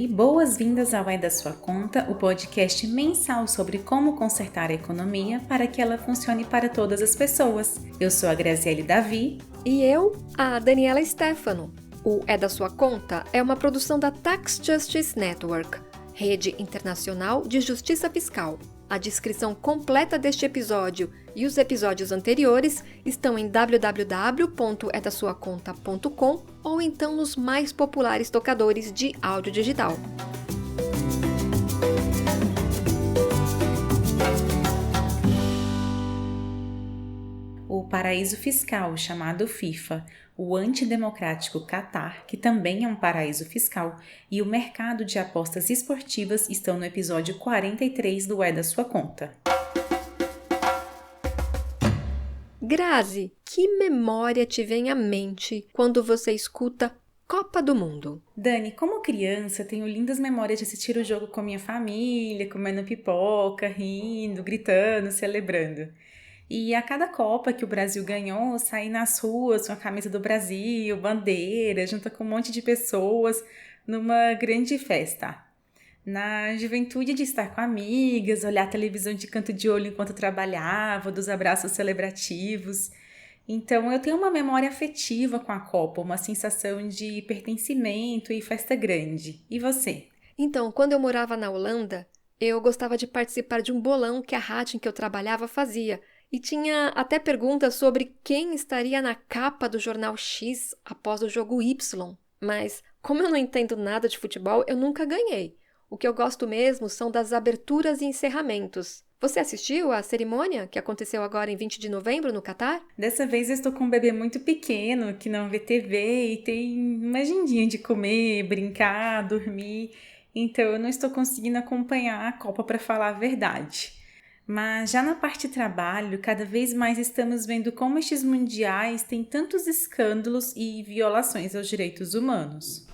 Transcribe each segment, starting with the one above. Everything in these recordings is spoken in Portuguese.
Oi, boas-vindas ao É da Sua Conta, o podcast mensal sobre como consertar a economia para que ela funcione para todas as pessoas. Eu sou a Graziele Davi. E eu, a Daniela Stefano. O É da Sua Conta é uma produção da Tax Justice Network, rede internacional de justiça fiscal. A descrição completa deste episódio e os episódios anteriores estão em www.edasuaconta.com ou então nos mais populares tocadores de áudio digital. O paraíso fiscal, chamado FIFA, o antidemocrático Catar, que também é um paraíso fiscal, e o mercado de apostas esportivas estão no episódio 43 do É da Sua Conta. Grazi, que memória te vem à mente quando você escuta Copa do Mundo? Dani, como criança, tenho lindas memórias de assistir o jogo com a minha família, comendo pipoca, rindo, gritando, celebrando. E a cada Copa que o Brasil ganhou, saí nas ruas com a camisa do Brasil, bandeira, junto com um monte de pessoas, numa grande festa. Na juventude de estar com amigas, olhar a televisão de canto de olho enquanto trabalhava, dos abraços celebrativos. Então eu tenho uma memória afetiva com a Copa, uma sensação de pertencimento e festa grande. E você? Então, quando eu morava na Holanda, eu gostava de participar de um bolão que a rádio em que eu trabalhava fazia. E tinha até perguntas sobre quem estaria na capa do jornal X após o jogo Y. Mas, como eu não entendo nada de futebol, eu nunca ganhei. O que eu gosto mesmo são das aberturas e encerramentos. Você assistiu à cerimônia que aconteceu agora em 20 de novembro no Catar? Dessa vez eu estou com um bebê muito pequeno que não vê TV e tem uma agendinha de comer, brincar, dormir. Então eu não estou conseguindo acompanhar a Copa para falar a verdade. Mas já na parte trabalho, cada vez mais estamos vendo como estes mundiais têm tantos escândalos e violações aos direitos humanos.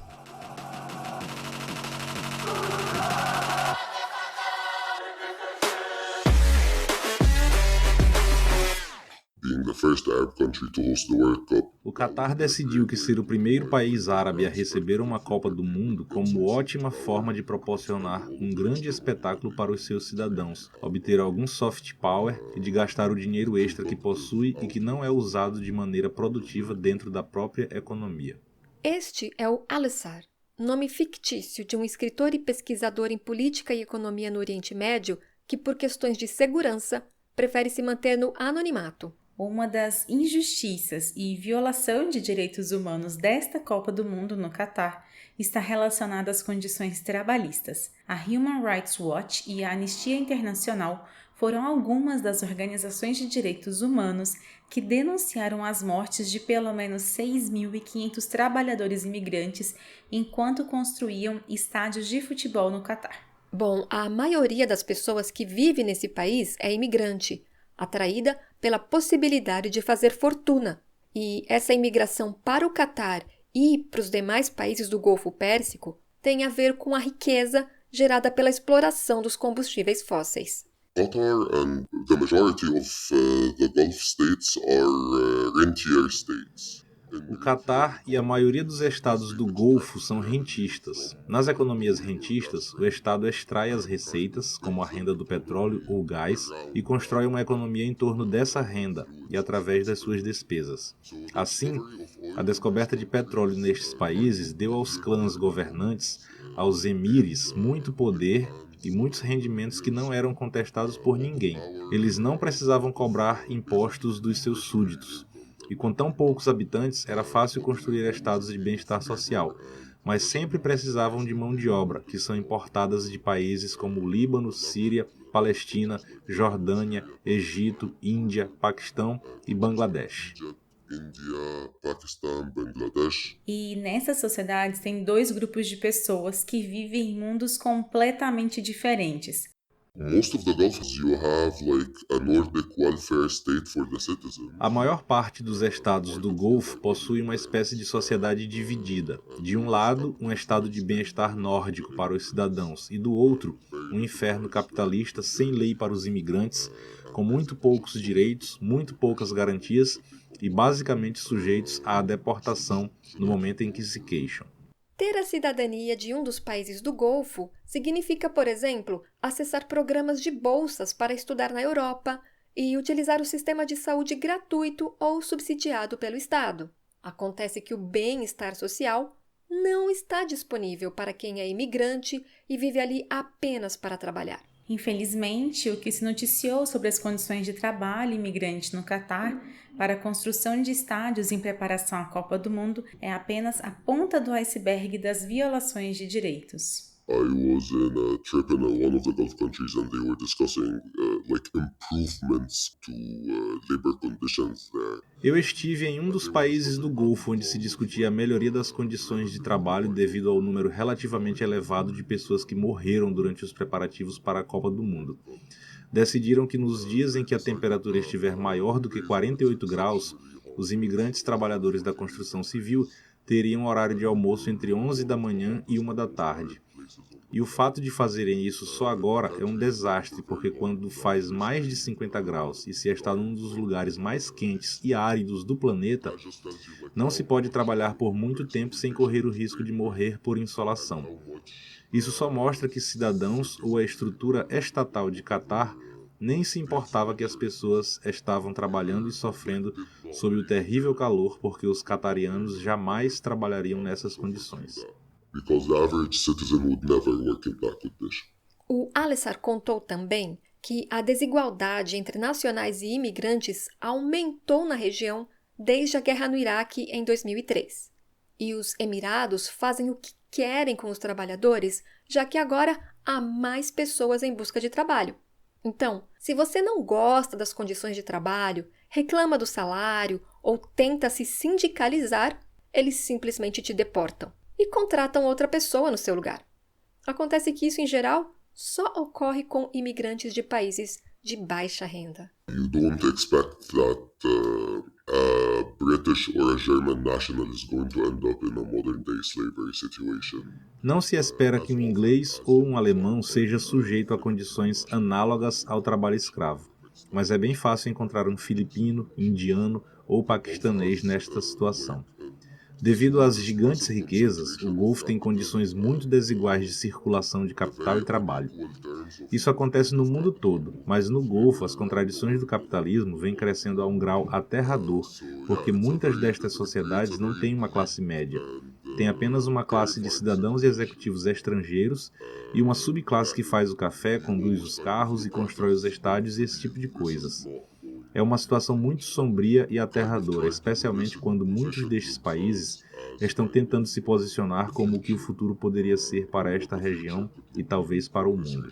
O Catar decidiu que ser o primeiro país árabe a receber uma Copa do Mundo como ótima forma de proporcionar um grande espetáculo para os seus cidadãos, obter algum soft power e de gastar o dinheiro extra que possui e que não é usado de maneira produtiva dentro da própria economia. Este é o Alessar, nome fictício de um escritor e pesquisador em política e economia no Oriente Médio que, por questões de segurança, prefere se manter no anonimato. Uma das injustiças e violação de direitos humanos desta Copa do Mundo no Catar está relacionada às condições trabalhistas. A Human Rights Watch e a Anistia Internacional foram algumas das organizações de direitos humanos que denunciaram as mortes de pelo menos 6.500 trabalhadores imigrantes enquanto construíam estádios de futebol no Catar. Bom, a maioria das pessoas que vive nesse país é imigrante, atraída pela possibilidade de fazer fortuna. E essa imigração para o Catar e para os demais países do Golfo Pérsico tem a ver com a riqueza gerada pela exploração dos combustíveis fósseis. Qatar and the majority of the Gulf states are rentier states. O Catar e a maioria dos estados do Golfo são rentistas. Nas economias rentistas, o Estado extrai as receitas, como a renda do petróleo ou gás, e constrói uma economia em torno dessa renda e através das suas despesas. Assim, a descoberta de petróleo nestes países deu aos clãs governantes, aos emires, muito poder e muitos rendimentos que não eram contestados por ninguém. Eles não precisavam cobrar impostos dos seus súditos. E com tão poucos habitantes, era fácil construir estados de bem-estar social, mas sempre precisavam de mão de obra, que são importadas de países como Líbano, Síria, Palestina, Jordânia, Egito, Índia, Paquistão e Bangladesh. India, Pakistan, Bangladesh. E nessas sociedades tem dois grupos de pessoas que vivem em mundos completamente diferentes. Most of the Gulfs you have like a Nordic welfare state for the citizen. A maior parte dos estados do Golfo possui uma espécie de sociedade dividida. De um lado, um estado de bem-estar nórdico para os cidadãos, e do outro, um inferno capitalista sem lei para os imigrantes, com muito poucos direitos, muito poucas garantias e basicamente sujeitos à deportação no momento em que se queixam. Ter a cidadania de um dos países do Golfo significa, por exemplo, acessar programas de bolsas para estudar na Europa e utilizar o sistema de saúde gratuito ou subsidiado pelo Estado. Acontece que o bem-estar social não está disponível para quem é imigrante e vive ali apenas para trabalhar. Infelizmente, o que se noticiou sobre as condições de trabalho imigrante no Catar para a construção de estádios em preparação à Copa do Mundo é apenas a ponta do iceberg das violações de direitos. I was in a trip in one of the Gulf countries and they were discussing improvements to labor conditions there. Eu estive em um dos países do Golfo onde se discutia a melhoria das condições de trabalho devido ao número relativamente elevado de pessoas que morreram durante os preparativos para a Copa do Mundo. Decidiram que nos dias em que a temperatura estiver maior do que 48 graus, os imigrantes trabalhadores da construção civil teriam horário de almoço entre 11 da manhã e 1 da tarde. E o fato de fazerem isso só agora é um desastre, porque quando faz mais de 50 graus e se está num dos lugares mais quentes e áridos do planeta, não se pode trabalhar por muito tempo sem correr o risco de morrer por insolação. Isso só mostra que cidadãos ou a estrutura estatal de Catar nem se importava que as pessoas estavam trabalhando e sofrendo sob o terrível calor, porque os catarianos jamais trabalhariam nessas condições. Because the average citizen would never work in that condition. O Alessar contou também que a desigualdade entre nacionais e imigrantes aumentou na região desde a guerra no Iraque em 2003. E os Emirados fazem o que querem com os trabalhadores, já que agora há mais pessoas em busca de trabalho. Então, se você não gosta das condições de trabalho, reclama do salário ou tenta se sindicalizar, eles simplesmente te deportam e contratam outra pessoa no seu lugar. Acontece que isso, em geral, só ocorre com imigrantes de países de baixa renda. You don't expect that a British or a German national is going to end up in a modern-day slavery situation. Não se espera que um inglês ou um alemão seja sujeito a condições análogas ao trabalho escravo, mas é bem fácil encontrar um filipino, indiano ou paquistanês nesta situação. Devido às gigantes riquezas, o Golfo tem condições muito desiguais de circulação de capital e trabalho. Isso acontece no mundo todo, mas no Golfo as contradições do capitalismo vêm crescendo a um grau aterrador, porque muitas destas sociedades não têm uma classe média. Tem apenas uma classe de cidadãos e executivos estrangeiros e uma subclasse que faz o café, conduz os carros e constrói os estádios e esse tipo de coisas. É uma situação muito sombria e aterradora, especialmente quando muitos destes países estão tentando se posicionar como o que o futuro poderia ser para esta região e talvez para o mundo.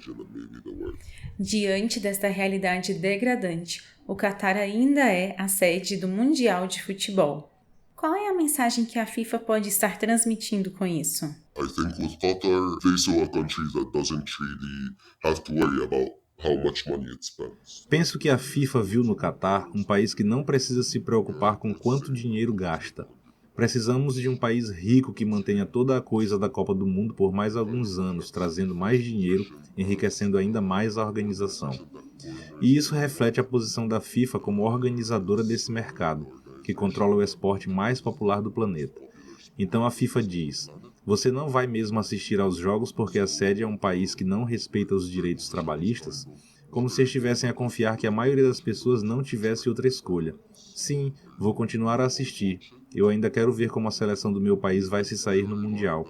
Diante desta realidade degradante, o Catar ainda é a sede do Mundial de Futebol. Qual é a mensagem que a FIFA pode estar transmitindo com isso? I think with Qatar, they saw a country that doesn't really have to worry about how much money it spends. Penso que a FIFA viu no Catar um país que não precisa se preocupar com quanto dinheiro gasta. Precisamos de um país rico que mantenha toda a coisa da Copa do Mundo por mais alguns anos, trazendo mais dinheiro, enriquecendo ainda mais a organização. E isso reflete a posição da FIFA como organizadora desse mercado, que controla o esporte mais popular do planeta. Então a FIFA diz: você não vai mesmo assistir aos jogos porque a sede é um país que não respeita os direitos trabalhistas? Como se estivessem a confiar que a maioria das pessoas não tivesse outra escolha. Sim, vou continuar a assistir. Eu ainda quero ver como a seleção do meu país vai se sair no Mundial.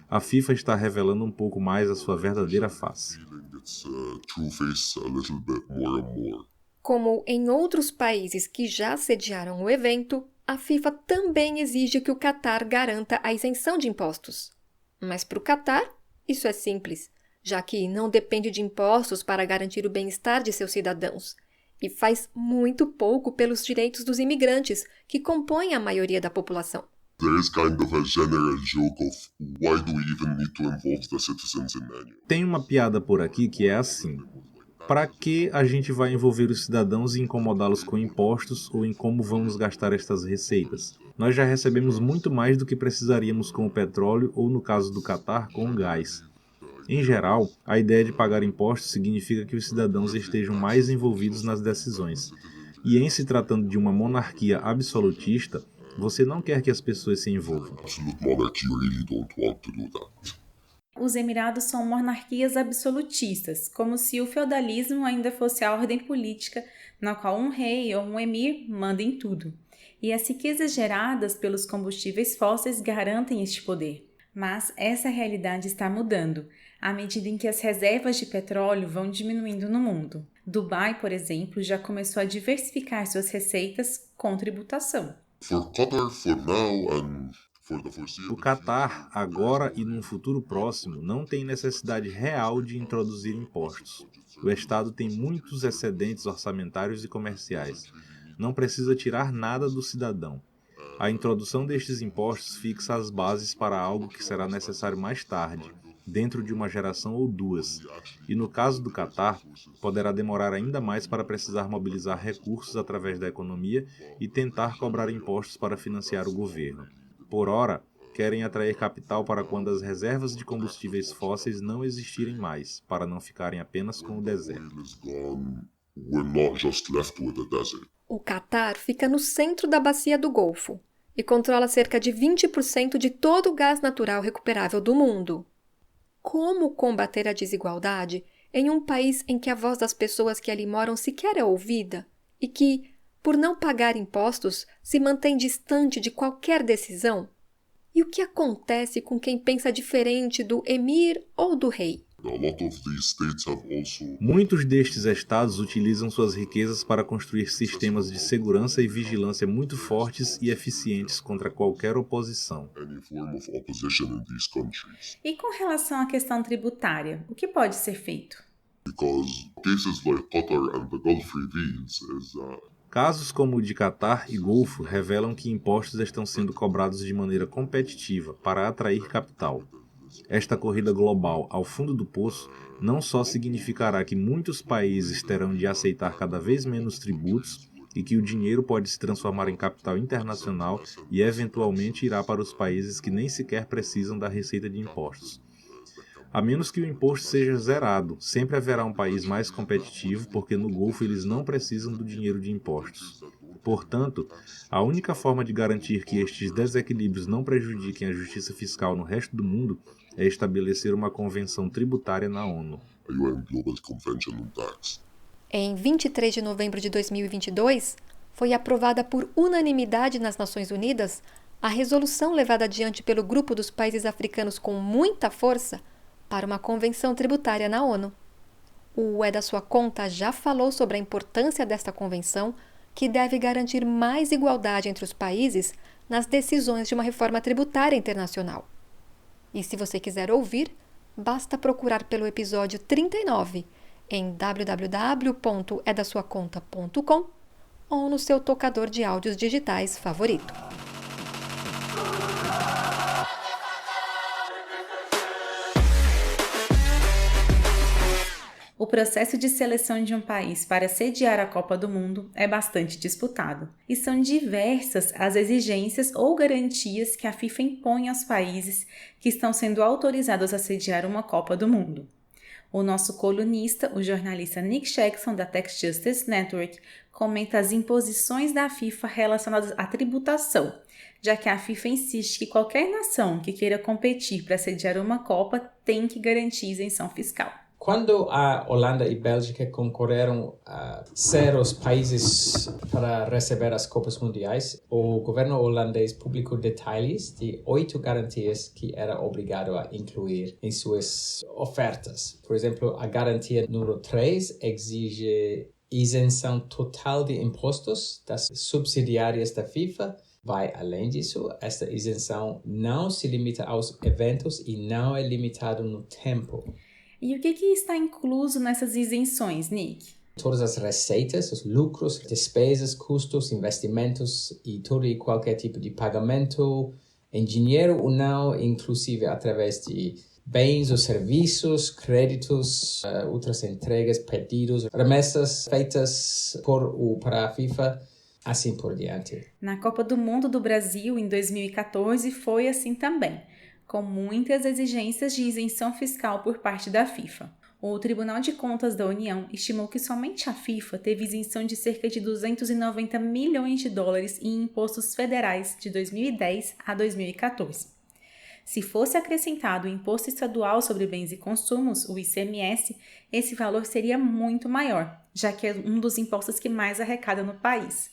A FIFA está revelando um pouco mais a sua verdadeira face. Como em outros países que já sediaram o evento, a FIFA também exige que o Catar garanta a isenção de impostos. Mas para o Catar, isso é simples, já que não depende de impostos para garantir o bem-estar de seus cidadãos, e faz muito pouco pelos direitos dos imigrantes, que compõem a maioria da população. There is kind of a general joke of why do we even need to involve the citizens in any? Tem uma piada por aqui que é assim: para que a gente vai envolver os cidadãos e incomodá-los com impostos ou em como vamos gastar estas receitas? Nós já recebemos muito mais do que precisaríamos com o petróleo ou, no caso do Catar, com o gás. Em geral, a ideia de pagar impostos significa que os cidadãos estejam mais envolvidos nas decisões. E em se tratando de uma monarquia absolutista, Você não quer que as pessoas se envolvam. Absolute monarchy really don't want to do that. Os Emirados são monarquias absolutistas, como se o feudalismo ainda fosse a ordem política na qual um rei ou um emir manda em tudo. E as riquezas geradas pelos combustíveis fósseis garantem este poder. Mas essa realidade está mudando, à medida em que as reservas de petróleo vão diminuindo no mundo. Dubai, por exemplo, já começou a diversificar suas receitas com tributação. For Qatar, for now, and for the O foreseeable Catar, agora e num futuro próximo, não tem necessidade real de introduzir impostos. O Estado tem muitos excedentes orçamentários e comerciais. Não precisa tirar nada do cidadão. A introdução destes impostos fixa as bases para algo que será necessário mais tarde, dentro de uma geração ou duas, e no caso do Catar, poderá demorar ainda mais para precisar mobilizar recursos através da economia e tentar cobrar impostos para financiar o governo. Por ora, querem atrair capital para quando as reservas de combustíveis fósseis não existirem mais, para não ficarem apenas com o deserto. oil is gone, we're not just left with a desert. O Catar fica no centro da bacia do Golfo e controla cerca de 20% de todo o gás natural recuperável do mundo. Como combater a desigualdade em um país em que a voz das pessoas que ali moram sequer é ouvida e que, por não pagar impostos, se mantém distante de qualquer decisão? E o que acontece com quem pensa diferente do emir ou do rei? A lot of these states have also Muitos destes estados utilizam suas riquezas para construir sistemas de segurança e vigilância muito fortes e eficientes contra qualquer oposição. any form of opposition in these countries. E com relação à questão tributária, o que pode ser feito? Because cases like Qatar and the Gulf reveals is that Casos como o de Catar e Golfo revelam que impostos estão sendo cobrados de maneira competitiva para atrair capital. Esta corrida global ao fundo do poço não só significará que muitos países terão de aceitar cada vez menos tributos e que o dinheiro pode se transformar em capital internacional e eventualmente irá para os países que nem sequer precisam da receita de impostos. A menos que o imposto seja zerado, sempre haverá um país mais competitivo porque no Golfo eles não precisam do dinheiro de impostos. Portanto, a única forma de garantir que estes desequilíbrios não prejudiquem a justiça fiscal no resto do mundo é estabelecer uma convenção tributária na ONU. a UN Global Convention on Tax. Em 23 de novembro de 2022, foi aprovada por unanimidade nas Nações Unidas a resolução levada adiante pelo grupo dos países africanos com muita força para uma convenção tributária na ONU. O É da Sua Conta já falou sobre a importância desta convenção, que deve garantir mais igualdade entre os países nas decisões de uma reforma tributária internacional. E se você quiser ouvir, basta procurar pelo episódio 39 em www.edasuaconta.com ou no seu tocador de áudios digitais favorito. O processo de seleção de um país para sediar a Copa do Mundo é bastante disputado, e são diversas as exigências ou garantias que a FIFA impõe aos países que estão sendo autorizados a sediar uma Copa do Mundo. O nosso colunista, o jornalista Nick Jackson, da Tax Justice Network, comenta as imposições da FIFA relacionadas à tributação, já que a FIFA insiste que qualquer nação que queira competir para sediar uma Copa tem que garantir isenção fiscal. Quando a Holanda e Bélgica concorreram a ser os países para receber as Copas Mundiais, o governo holandês publicou detalhes de 8 garantias que era obrigado a incluir em suas ofertas. Por exemplo, a garantia número 3 exige isenção total de impostos das subsidiárias da FIFA. Vai além disso, esta isenção não se limita aos eventos e não é limitado no tempo. E o que está incluso nessas isenções, Nick? Todas as receitas, os lucros, despesas, custos, investimentos e todo e qualquer tipo de pagamento em dinheiro ou não, inclusive através de bens ou serviços, créditos, outras entregas, pedidos, remessas feitas por ou para a FIFA, assim por diante. Na Copa do Mundo do Brasil, em 2014, foi assim também, com muitas exigências de isenção fiscal por parte da FIFA. O Tribunal de Contas da União estimou que somente a FIFA teve isenção de cerca de 290 milhões de dólares em impostos federais de 2010 a 2014. Se fosse acrescentado o Imposto Estadual sobre Bens e Consumos, o ICMS, esse valor seria muito maior, já que é um dos impostos que mais arrecada no país.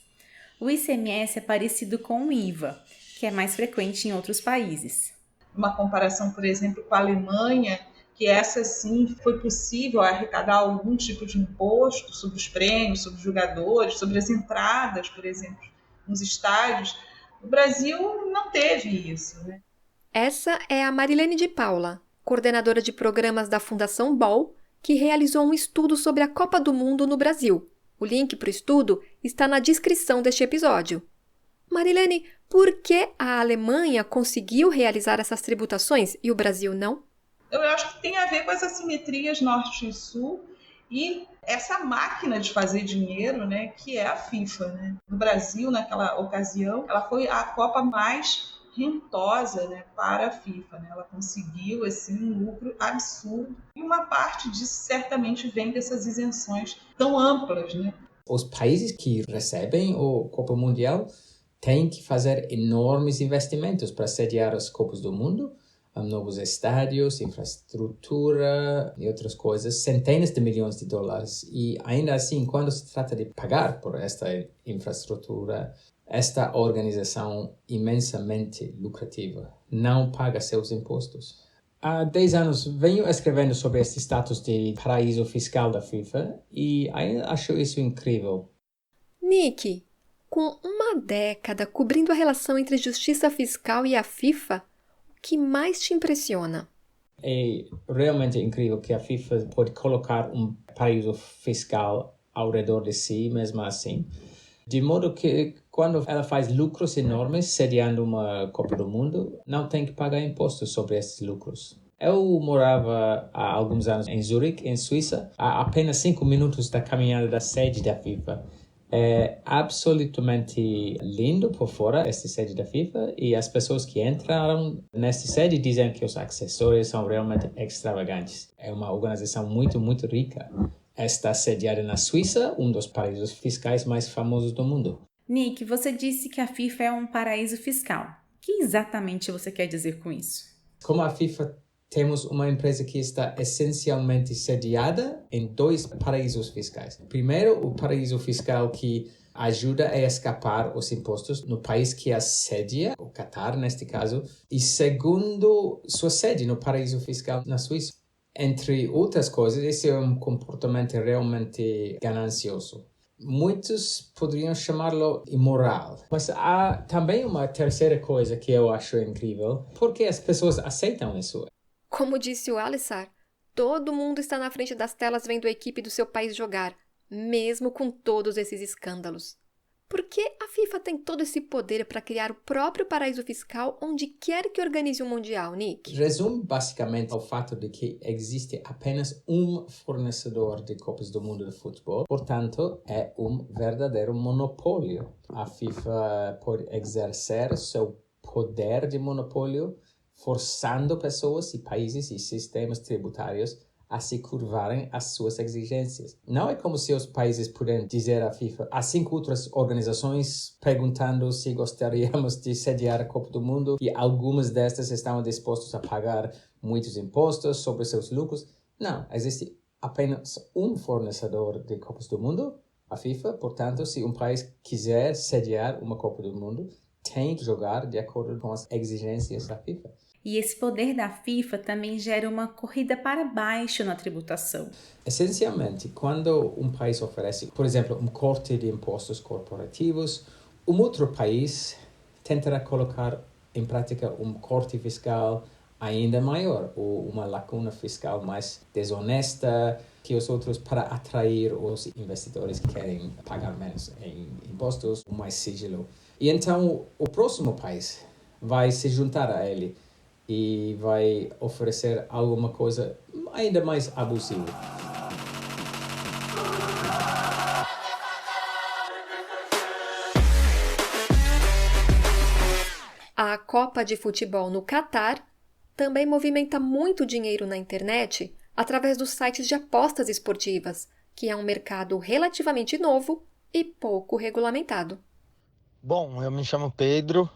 O ICMS é parecido com o IVA, que é mais frequente em outros países. Uma comparação, por exemplo, com a Alemanha, que essa sim foi possível arrecadar algum tipo de imposto sobre os prêmios, sobre os jogadores, sobre as entradas, por exemplo, nos estádios. O Brasil não teve isso, né? Essa é a Marilene de Paula, coordenadora de programas da Fundação Ball, que realizou um estudo sobre a Copa do Mundo no Brasil. O link para o estudo está na descrição deste episódio. Marilene, por que a Alemanha conseguiu realizar essas tributações e o Brasil não? Eu acho que tem a ver com as assimetrias norte e sul e essa máquina de fazer dinheiro, né, que é a FIFA, né? No Brasil, naquela ocasião, ela foi a Copa mais rentosa, né, para a FIFA, né? Ela conseguiu assim, um lucro absurdo e uma parte disso certamente vem dessas isenções tão amplas, né? Os países que recebem a Copa Mundial têm que fazer enormes investimentos para sediar as Copas do Mundo, novos estádios, infraestrutura e outras coisas, centenas de milhões de dólares. E ainda assim, quando se trata de pagar por esta infraestrutura, esta organização imensamente lucrativa não paga seus impostos. Há 10 anos venho escrevendo sobre este status de paraíso fiscal da FIFA e ainda acho isso incrível. Nick, com uma década cobrindo a relação entre justiça fiscal e a FIFA, o que mais te impressiona? É realmente incrível que a FIFA pode colocar um paraíso fiscal ao redor de si, mesmo assim. De modo que, quando ela faz lucros enormes sediando uma Copa do Mundo, não tem que pagar impostos sobre esses lucros. Eu morava há alguns anos em Zurique, em Suíça, a apenas 5 minutos da caminhada da sede da FIFA. É absolutamente lindo por fora, esta sede da FIFA, e as pessoas que entraram nesta sede dizem que os acessórios são realmente extravagantes. É uma organização muito, muito rica. Está sediada na Suíça, um dos paraísos fiscais mais famosos do mundo. Nick, você disse que a FIFA é um paraíso fiscal. O que exatamente você quer dizer com isso? Como a FIFA, temos uma empresa que está essencialmente sediada em 2 paraísos fiscais. Primeiro, o paraíso fiscal que ajuda a escapar os impostos no país que a sedia, o Catar neste caso. E segundo, sua sede no paraíso fiscal na Suíça. Entre outras coisas, esse é um comportamento realmente ganancioso. Muitos poderiam chamá-lo imoral. Mas há também uma terceira coisa que eu acho incrível. Por que as pessoas aceitam isso? Como disse o Alessar, todo mundo está na frente das telas vendo a equipe do seu país jogar, mesmo com todos esses escândalos. Por que a FIFA tem todo esse poder para criar o próprio paraíso fiscal onde quer que organize um Mundial, Nick? Resume basicamente ao fato de que existe apenas um fornecedor de Copas do Mundo de futebol, portanto, é um verdadeiro monopólio. A FIFA pode exercer seu poder de monopólio forçando pessoas e países e sistemas tributários a se curvarem às suas exigências. Não é como se os países pudessem dizer à FIFA, há 5 outras organizações perguntando se gostaríamos de sediar a Copa do Mundo e algumas destas estão dispostas a pagar muitos impostos sobre seus lucros. Não, existe apenas um fornecedor de Copas do Mundo, a FIFA. Portanto, se um país quiser sediar uma Copa do Mundo, tem que jogar de acordo com as exigências da FIFA. E esse poder da FIFA também gera uma corrida para baixo na tributação. Essencialmente, quando um país oferece, por exemplo, um corte de impostos corporativos, um outro país tentará colocar em prática um corte fiscal ainda maior ou uma lacuna fiscal mais desonesta que os outros para atrair os investidores que querem pagar menos em impostos, mais sigilo. E então o próximo país vai se juntar a ele e vai oferecer alguma coisa ainda mais abusiva. A Copa de Futebol no Catar também movimenta muito dinheiro na internet através dos sites de apostas esportivas, que é um mercado relativamente novo e pouco regulamentado. Bom, eu me chamo Pedro,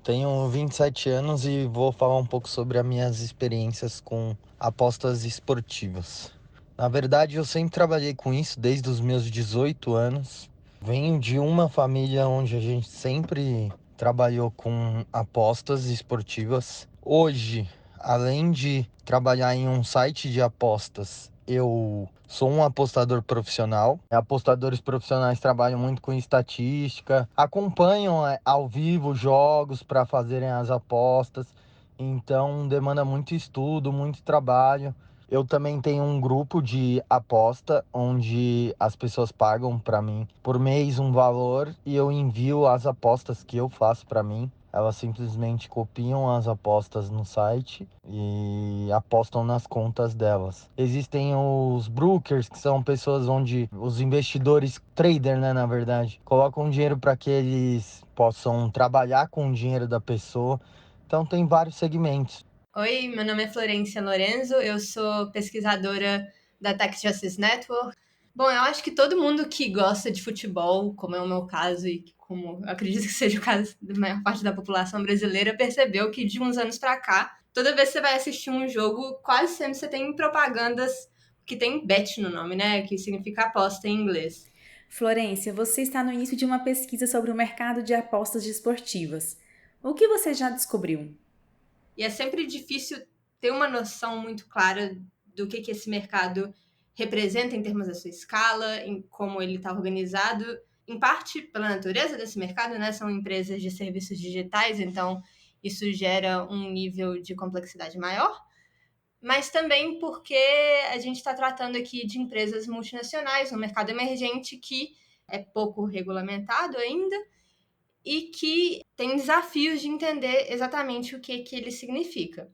tenho 27 anos e vou falar um pouco sobre as minhas experiências com apostas esportivas. Na verdade, eu sempre trabalhei com isso desde os meus 18 anos. Venho de uma família onde a gente sempre trabalhou com apostas esportivas. Hoje, além de trabalhar em um site de apostas, eu sou um apostador profissional. Apostadores profissionais trabalham muito com estatística, acompanham ao vivo jogos para fazerem as apostas. Então demanda muito estudo, muito trabalho. Eu também tenho um grupo de aposta onde as pessoas pagam para mim por mês um valor e eu envio as apostas que eu faço para mim. Elas simplesmente copiam as apostas no site e apostam nas contas delas. Existem os brokers, que são pessoas onde os investidores, trader, né, na verdade, colocam dinheiro para que eles possam trabalhar com o dinheiro da pessoa. Então tem vários segmentos. Oi, meu nome é Florência Lorenzo, eu sou pesquisadora da Tax Justice Network. Bom, eu acho que todo mundo que gosta de futebol, como é o meu caso e como eu acredito que seja o caso da maior parte da população brasileira, percebeu que de uns anos pra cá, toda vez que você vai assistir um jogo, quase sempre você tem propagandas que tem bet no nome, né? Que significa aposta em inglês. Florência, você está no início de uma pesquisa sobre o mercado de apostas desportivas. O que você já descobriu? E é sempre difícil ter uma noção muito clara do que esse mercado representa em termos da sua escala, em como ele está organizado, em parte pela natureza desse mercado, né? São empresas de serviços digitais, então isso gera um nível de complexidade maior, mas também porque a gente está tratando aqui de empresas multinacionais, um mercado emergente que é pouco regulamentado ainda, e que tem desafios de entender exatamente o que ele significa.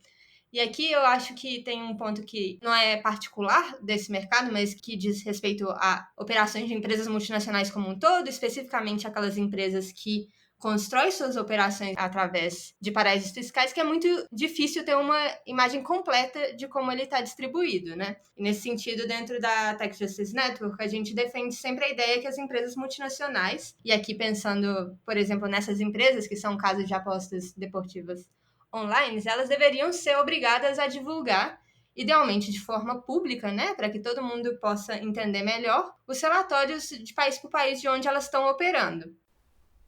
E aqui eu acho que tem um ponto que não é particular desse mercado, mas que diz respeito a operações de empresas multinacionais como um todo, especificamente aquelas empresas que constroem suas operações através de paraísos fiscais, que é muito difícil ter uma imagem completa de como ele está distribuído, né? E nesse sentido, dentro da Tax Justice Network, a gente defende sempre a ideia que as empresas multinacionais, e aqui pensando, por exemplo, nessas empresas que são casos de apostas deportivas online, elas deveriam ser obrigadas a divulgar, idealmente de forma pública, né, para que todo mundo possa entender melhor, os relatórios de país por país de onde elas estão operando.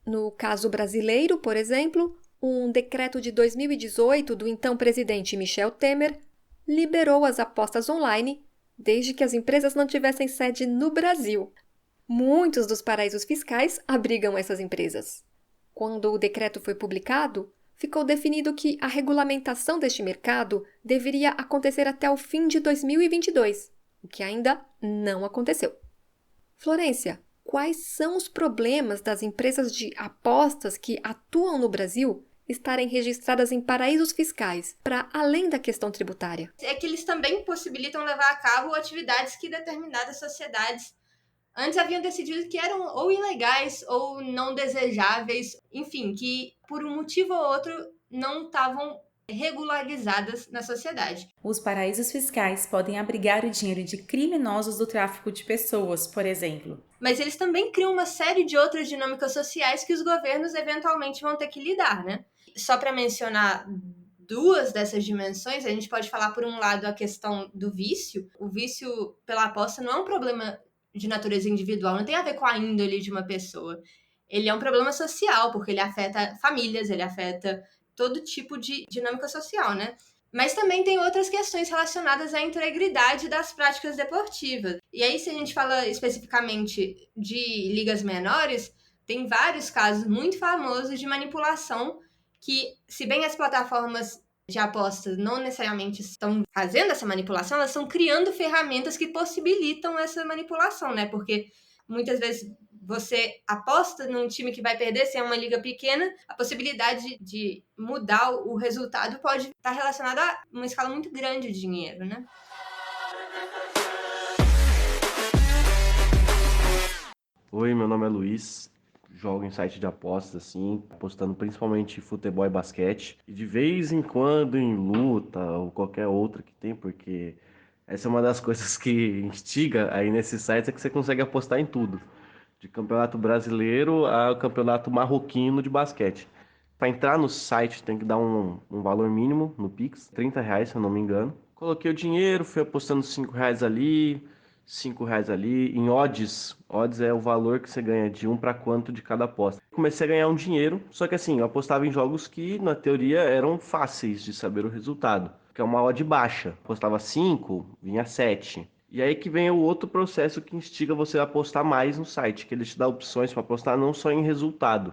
No caso brasileiro, por exemplo, um decreto de 2018 do então presidente Michel Temer liberou as apostas online desde que as empresas não tivessem sede no Brasil. Muitos dos paraísos fiscais abrigam essas empresas. Quando o decreto foi publicado, ficou definido que a regulamentação deste mercado deveria acontecer até o fim de 2022, o que ainda não aconteceu. Florência, quais são os problemas das empresas de apostas que atuam no Brasil estarem registradas em paraísos fiscais, para além da questão tributária? É que eles também possibilitam levar a cabo atividades que determinadas sociedades antes haviam decidido que eram ou ilegais ou não desejáveis, enfim, que por um motivo ou outro não estavam regularizadas na sociedade. Os paraísos fiscais podem abrigar o dinheiro de criminosos do tráfico de pessoas, por exemplo. Mas eles também criam uma série de outras dinâmicas sociais que os governos eventualmente vão ter que lidar, né? Só para mencionar duas dessas dimensões, a gente pode falar, por um lado, a questão do vício. O vício pela aposta não é um problema de natureza individual, não tem a ver com a índole de uma pessoa. Ele é um problema social, porque ele afeta famílias, ele afeta todo tipo de dinâmica social, né? Mas também tem outras questões relacionadas à integridade das práticas deportivas. E aí, se a gente fala especificamente de ligas menores, tem vários casos muito famosos de manipulação que, se bem as plataformas de apostas não necessariamente estão fazendo essa manipulação, elas estão criando ferramentas que possibilitam essa manipulação, né? Porque muitas vezes você aposta num time que vai perder, se é uma liga pequena, a possibilidade de mudar o resultado pode estar relacionada a uma escala muito grande de dinheiro, né? Oi, meu nome é Luiz, jogo em site de apostas, assim, apostando principalmente em futebol e basquete, e de vez em quando em luta ou qualquer outra que tem, porque Essa é uma das coisas que instiga aí nesses sites, é que você consegue apostar em tudo. De campeonato brasileiro ao campeonato marroquino de basquete. Para entrar no site tem que dar um valor mínimo no Pix, R$ 30, se eu não me engano. Coloquei o dinheiro, fui apostando R$ 5 ali, R$ 5 ali. Em odds, odds é o valor que você ganha de um para quanto de cada aposta. Comecei a ganhar um dinheiro, só que assim, eu apostava em jogos que na teoria eram fáceis de saber o resultado, que é uma odd baixa. Apostava 5, vinha 7. E aí que vem o outro processo que instiga você a apostar mais no site, que ele te dá opções para apostar não só em resultado,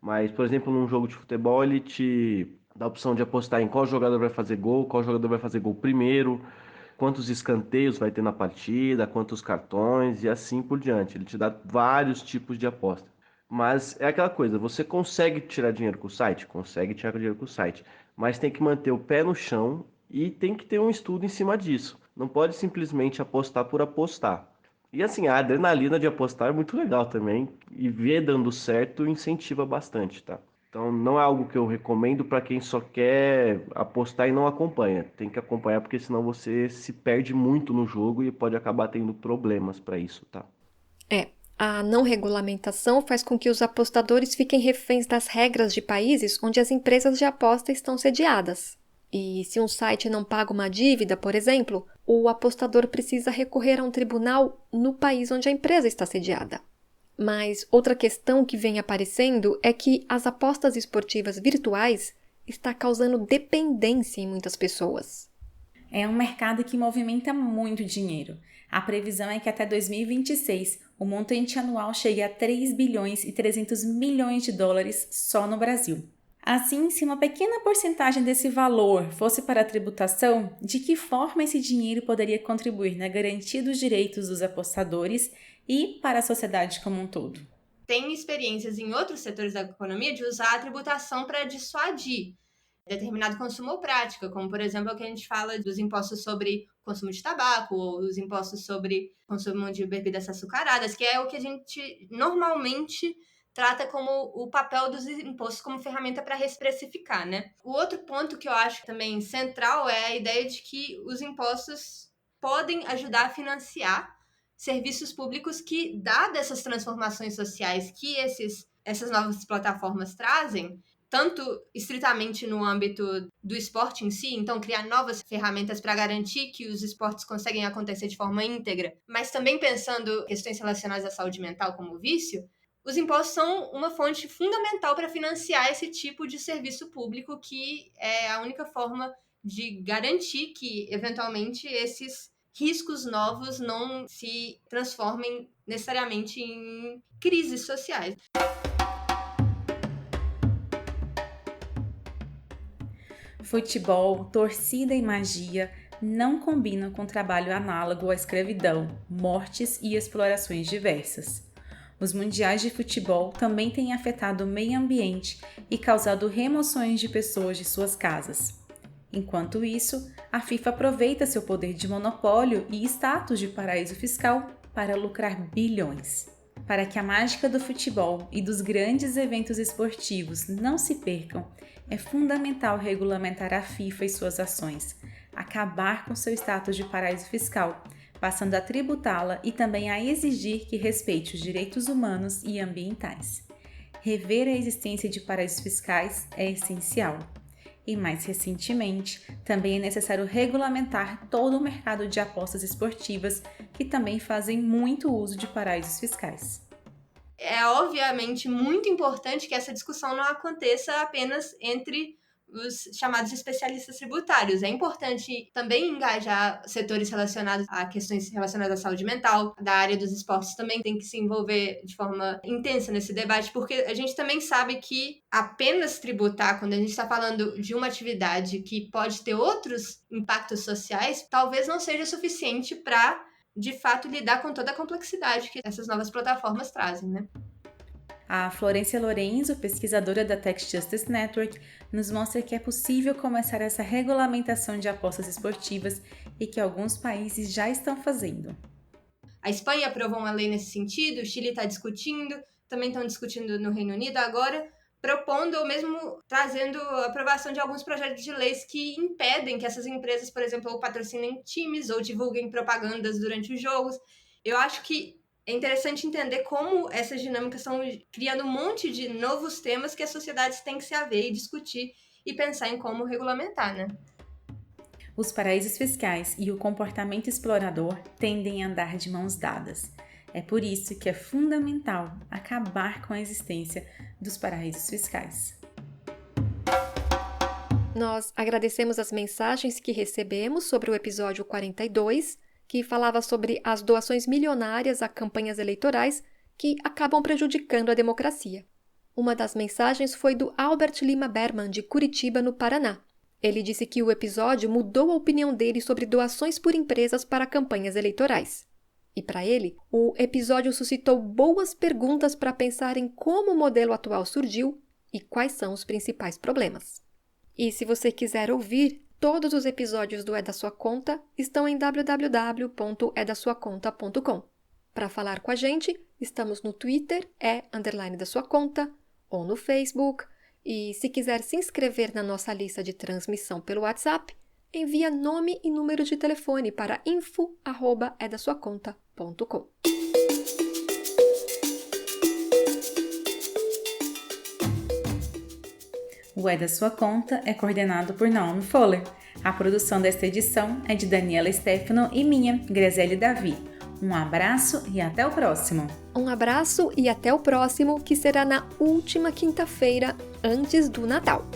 mas, por exemplo, num jogo de futebol, ele te dá a opção de apostar em qual jogador vai fazer gol, qual jogador vai fazer gol primeiro, quantos escanteios vai ter na partida, quantos cartões e assim por diante. Ele te dá vários tipos de aposta. Mas é aquela coisa, você consegue tirar dinheiro com o site? Consegue tirar dinheiro com o site, mas tem que manter o pé no chão e tem que ter um estudo em cima disso. Não pode simplesmente apostar por apostar. E assim, a adrenalina de apostar é muito legal também, e ver dando certo incentiva bastante, tá? Então não é algo que eu recomendo para quem só quer apostar e não acompanha. Tem que acompanhar porque senão você se perde muito no jogo e pode acabar tendo problemas para isso, tá? É, a não regulamentação faz com que os apostadores fiquem reféns das regras de países onde as empresas de aposta estão sediadas. E se um site não paga uma dívida, por exemplo, o apostador precisa recorrer a um tribunal no país onde a empresa está sediada. Mas outra questão que vem aparecendo é que as apostas esportivas virtuais está causando dependência em muitas pessoas. É um mercado que movimenta muito dinheiro. A previsão é que até 2026 o montante anual chegue a 3 bilhões e 300 milhões de dólares só no Brasil. Assim, se uma pequena porcentagem desse valor fosse para a tributação, de que forma esse dinheiro poderia contribuir na garantia dos direitos dos apostadores e para a sociedade como um todo? Tem experiências em outros setores da economia de usar a tributação para dissuadir determinado consumo ou prática, como, por exemplo, o que a gente fala dos impostos sobre consumo de tabaco ou os impostos sobre consumo de bebidas açucaradas, que é o que a gente normalmente trata como o papel dos impostos como ferramenta para reprecificar, né? O outro ponto que eu acho também central é a ideia de que os impostos podem ajudar a financiar serviços públicos que, dadas essas transformações sociais que essas novas plataformas trazem, tanto estritamente no âmbito do esporte em si, então criar novas ferramentas para garantir que os esportes conseguem acontecer de forma íntegra, mas também pensando questões relacionadas à saúde mental como o vício, os impostos são uma fonte fundamental para financiar esse tipo de serviço público, que é a única forma de garantir que, eventualmente, esses riscos novos não se transformem necessariamente em crises sociais. Futebol, torcida e magia não combinam com trabalho análogo à escravidão, mortes e explorações diversas. Os mundiais de futebol também têm afetado o meio ambiente e causado remoções de pessoas de suas casas. Enquanto isso, a FIFA aproveita seu poder de monopólio e status de paraíso fiscal para lucrar bilhões. Para que a mágica do futebol e dos grandes eventos esportivos não se percam, é fundamental regulamentar a FIFA e suas ações, acabar com seu status de paraíso fiscal, passando a tributá-la e também a exigir que respeite os direitos humanos e ambientais. Rever a existência de paraísos fiscais é essencial. E mais recentemente, também é necessário regulamentar todo o mercado de apostas esportivas, que também fazem muito uso de paraísos fiscais. É obviamente muito importante que essa discussão não aconteça apenas entre os chamados especialistas tributários. É importante também engajar setores relacionados a questões relacionadas à saúde mental, da área dos esportes também tem que se envolver de forma intensa nesse debate, porque a gente também sabe que apenas tributar, quando a gente está falando de uma atividade que pode ter outros impactos sociais, talvez não seja suficiente para, de fato, lidar com toda a complexidade que essas novas plataformas trazem, né? A Florência Lorenzo, pesquisadora da Tax Justice Network, nos mostra que é possível começar essa regulamentação de apostas esportivas e que alguns países já estão fazendo. A Espanha aprovou uma lei nesse sentido, o Chile está discutindo, também estão discutindo no Reino Unido agora, propondo ou mesmo trazendo a aprovação de alguns projetos de leis que impedem que essas empresas, por exemplo, ou patrocinem times ou divulguem propagandas durante os jogos. Eu acho que é interessante entender como essas dinâmicas estão criando um monte de novos temas que as sociedades têm que se haver e discutir e pensar em como regulamentar, né? Os paraísos fiscais e o comportamento explorador tendem a andar de mãos dadas. É por isso que é fundamental acabar com a existência dos paraísos fiscais. Nós agradecemos as mensagens que recebemos sobre o episódio 42, que falava sobre as doações milionárias a campanhas eleitorais que acabam prejudicando a democracia. Uma das mensagens foi do Albert Lima Berman, de Curitiba, no Paraná. Ele disse que o episódio mudou a opinião dele sobre doações por empresas para campanhas eleitorais. E para ele, o episódio suscitou boas perguntas para pensar em como o modelo atual surgiu e quais são os principais problemas. E se você quiser ouvir, todos os episódios do É da Sua Conta estão em www.edasuaconta.com. Para falar com a gente, estamos no Twitter, _da sua conta, ou no Facebook. E se quiser se inscrever na nossa lista de transmissão pelo WhatsApp, envia nome e número de telefone para info@edasuaconta.com. O É da Sua Conta é coordenado por Naomi Fowler. A produção desta edição é de Daniela Stefano e minha, Graziele Davi. Um abraço e até o próximo! Um abraço e até o próximo, que será na última quinta-feira antes do Natal.